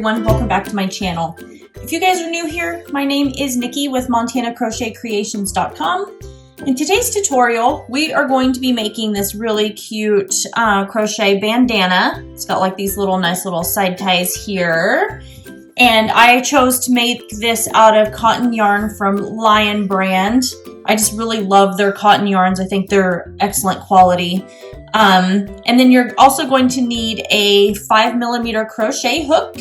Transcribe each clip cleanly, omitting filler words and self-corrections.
everyone, welcome back to my channel. If you guys are new here, my name is Nikki with MontanaCrochetCreations.com. In today's tutorial, we are going to be making this really cute crochet bandana. It's got like these nice little side ties here. And I chose to make this out of cotton yarn from Lion brand. I just really love their cotton yarns. I think they're excellent quality. And then you're also going to need a 5mm crochet hook.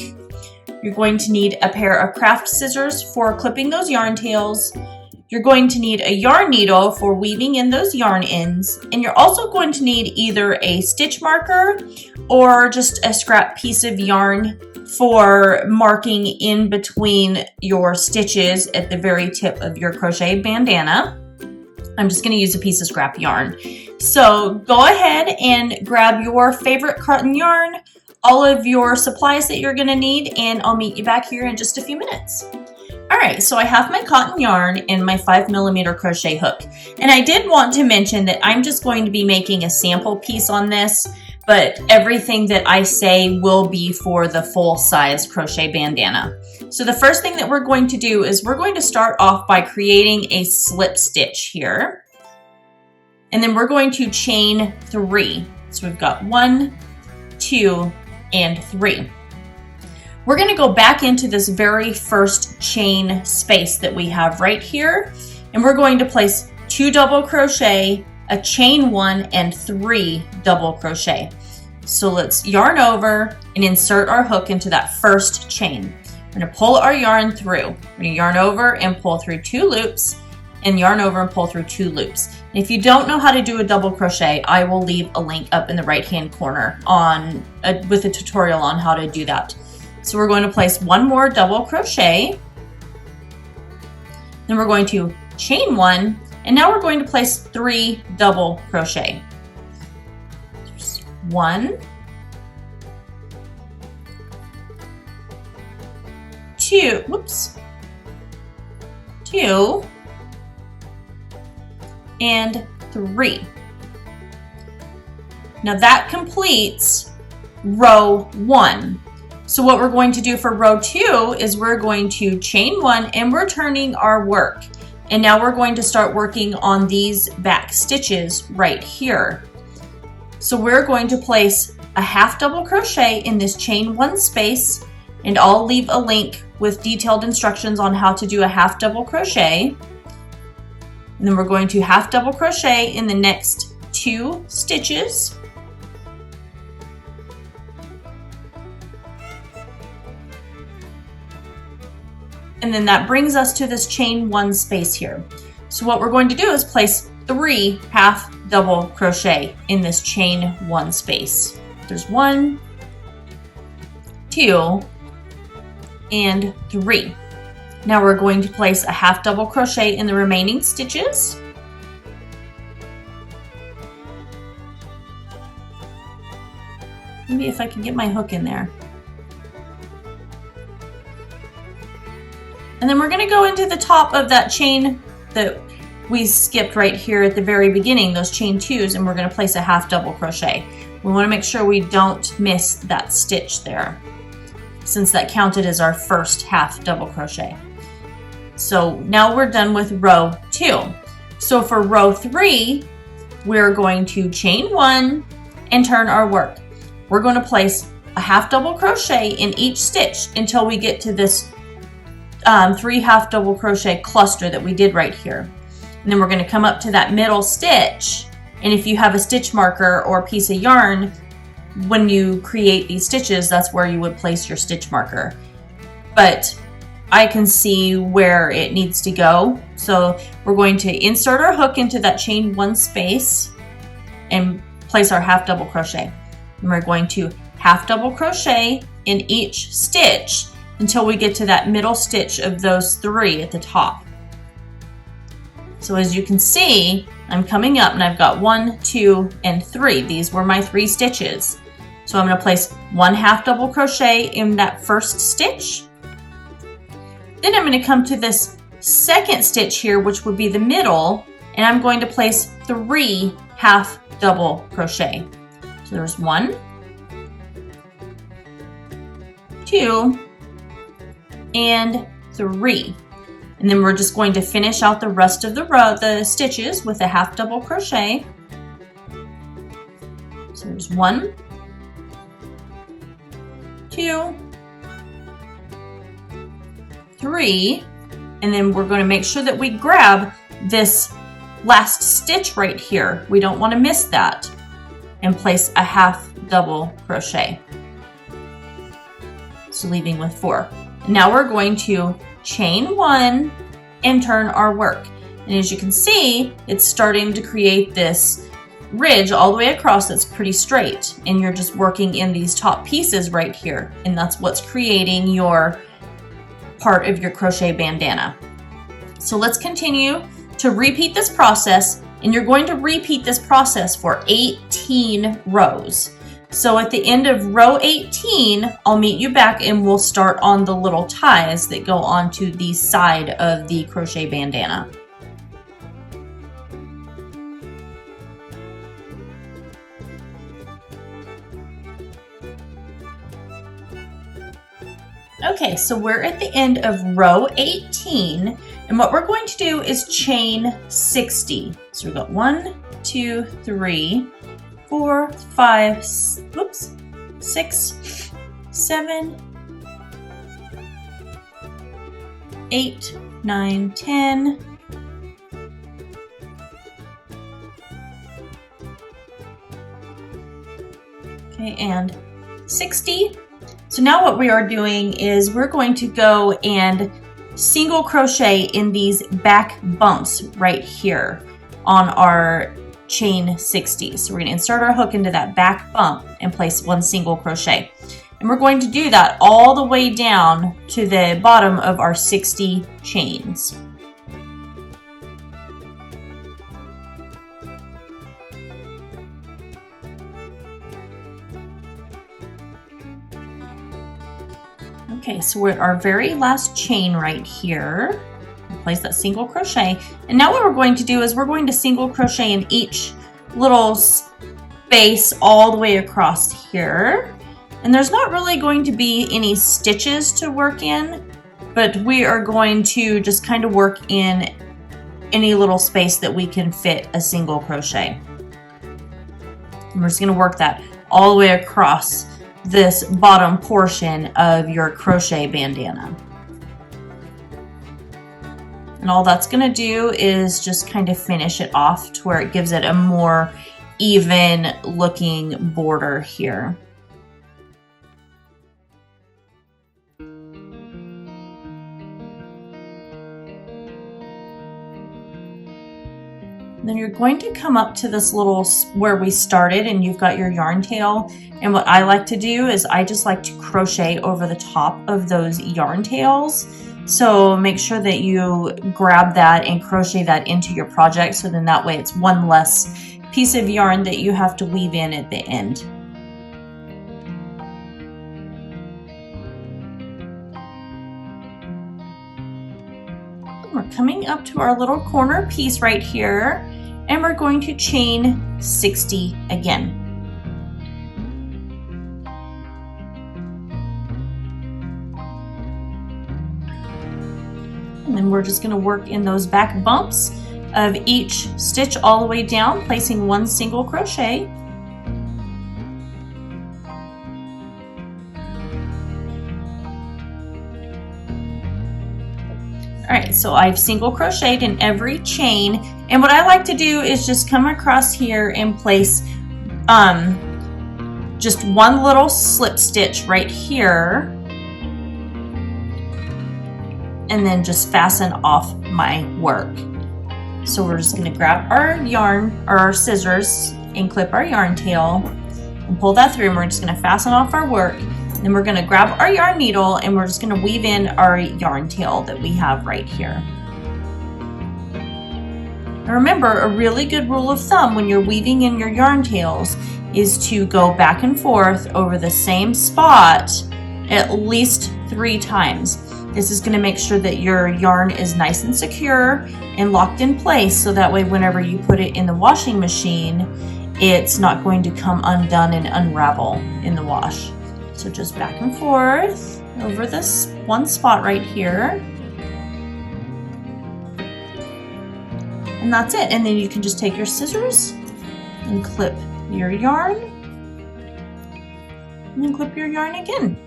You're going to need a pair of craft scissors for clipping those yarn tails. You're going to need a yarn needle for weaving in those yarn ends. And you're also going to need either a stitch marker or just a scrap piece of yarn for marking in between your stitches at the very tip of your crochet bandana. I'm just going to use a piece of scrap yarn. So go ahead and grab your favorite cotton yarn, all of your supplies that you're going to need, and I'll meet you back here in just a few minutes. Alright, so I have my cotton yarn and my 5mm crochet hook. And I did want to mention that I'm just going to be making a sample piece on this, but everything that I say will be for the full-size crochet bandana. So the first thing that we're going to do is we're going to start off by creating a slip stitch here. And then we're going to chain 3. So we've got 1, 2, and 3. We're going to go back into this very first chain space that we have right here, and we're going to place 2 double crochet, a chain 1, and 3 double crochet. So let's yarn over and insert our hook into that first chain. We're going to pull our yarn through. We're going to yarn over and pull through 2 loops, and yarn over and pull through 2 loops. And if you don't know how to do a double crochet, I will leave a link up in the right hand corner with a tutorial on how to do that. So we're going to place 1 more double crochet, then we're going to chain 1, and now we're going to place 3 double crochet. There's 1, 2, 2, and 3. Now that completes row 1. So what we're going to do for row 2 is we're going to chain 1 and we're turning our work. And now we're going to start working on these back stitches right here. So we're going to place a half double crochet in this chain 1 space, and I'll leave a link with detailed instructions on how to do a half double crochet. And then we're going to half double crochet in the next 2 stitches. And then that brings us to this chain 1 space here. So what we're going to do is place 3 half double crochet in this chain 1 space. There's 1, 2, and 3. Now we're going to place a half double crochet in the remaining stitches. Maybe if I can get my hook in there. And then we're going to go into the top of that chain that we skipped right here at the very beginning, those chain 2s, and we're going to place a half double crochet. We want to make sure we don't miss that stitch there, since that counted as our first half double crochet. So now we're done with row 2. So for row 3, we're going to chain 1 and turn our work. We're going to place a half double crochet in each stitch until we get to this 3 half double crochet cluster that we did right here. And then we're going to come up to that middle stitch, and if you have a stitch marker or a piece of yarn, when you create these stitches, that's where you would place your stitch marker. But I can see where it needs to go. So we're going to insert our hook into that chain 1 space and place our half double crochet. And we're going to half double crochet in each stitch until we get to that middle stitch of those 3 at the top. So as you can see, I'm coming up and I've got 1, 2, and 3. These were my 3 stitches. So I'm going to place 1 half double crochet in that first stitch. Then I'm going to come to this second stitch here, which would be the middle, and I'm going to place 3 half double crochet. So there's 1, 2, and 3. And then we're just going to finish out the rest of the row, the stitches, with a half double crochet. So there's 1, 2, 3, and then we're going to make sure that we grab this last stitch right here. We don't want to miss that, and place a half double crochet. So leaving with 4. Now we're going to chain 1 and turn our work. And as you can see, it's starting to create this ridge all the way across that's pretty straight. And you're just working in these top pieces right here. And that's what's creating your part of your crochet bandana. So let's continue to repeat this process. And you're going to repeat this process for 18 rows. So at the end of row 18, I'll meet you back and we'll start on the little ties that go onto the side of the crochet bandana. Okay, so we're at the end of row 18, and what we're going to do is chain 60. So we've got 1, 2, 3, 4, 5, 6, 7, 8, 9, 10. Okay, and 60. So now what we are doing is we're going to go and single crochet in these back bumps right here on our chain 60. So we're going to insert our hook into that back bump and place 1 single crochet. And we're going to do that all the way down to the bottom of our 60 chains. Okay, so we're at our very last chain right here. Place that single crochet, and now what we're going to do is we're going to single crochet in each little space all the way across here. And there's not really going to be any stitches to work in, but we are going to just kind of work in any little space that we can fit a single crochet. And we're just going to work that all the way across this bottom portion of your crochet bandana. And all that's going to do is just kind of finish it off to where it gives it a more even looking border here. Then you're going to come up to this little where we started, and you've got your yarn tail. And what I like to do is I just like to crochet over the top of those yarn tails. So make sure that you grab that and crochet that into your project, so then that way it's one less piece of yarn that you have to weave in at the end. We're coming up to our little corner piece right here, and we're going to chain 60 again. And then we're just going to work in those back bumps of each stitch all the way down, placing 1 single crochet. All right, so I've single crocheted in every chain, and what I like to do is just come across here and place just 1 little slip stitch right here, and then just fasten off my work. So we're just going to grab our yarn or our scissors and clip our yarn tail and pull that through, and we're just going to fasten off our work. Then we're going to grab our yarn needle and we're just going to weave in our yarn tail that we have right here. Now remember, a really good rule of thumb when you're weaving in your yarn tails is to go back and forth over the same spot at least 3 times. This is going to make sure that your yarn is nice and secure and locked in place, so that way whenever you put it in the washing machine, it's not going to come undone and unravel in the wash. So just back and forth over this one spot right here. And that's it. And then you can just take your scissors and clip your yarn. And then clip your yarn again.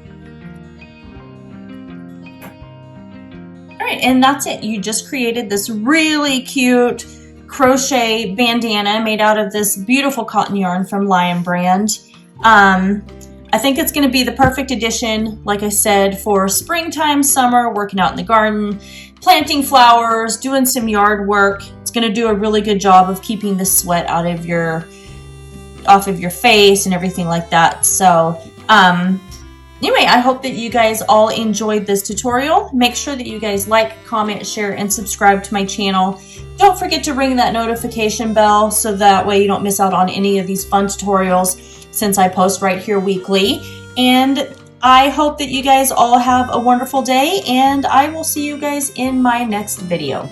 All right, and that's it. You just created this really cute crochet bandana made out of this beautiful cotton yarn from Lion Brand. I think it's going to be the perfect addition, like I said, for springtime, summer, working out in the garden, planting flowers, doing some yard work. It's going to do a really good job of keeping the sweat off of your face and everything like that. So anyway, I hope that you guys all enjoyed this tutorial. Make sure that you guys like, comment, share, and subscribe to my channel. Don't forget to ring that notification bell so that way you don't miss out on any of these fun tutorials since I post right here weekly. And I hope that you guys all have a wonderful day, and I will see you guys in my next video.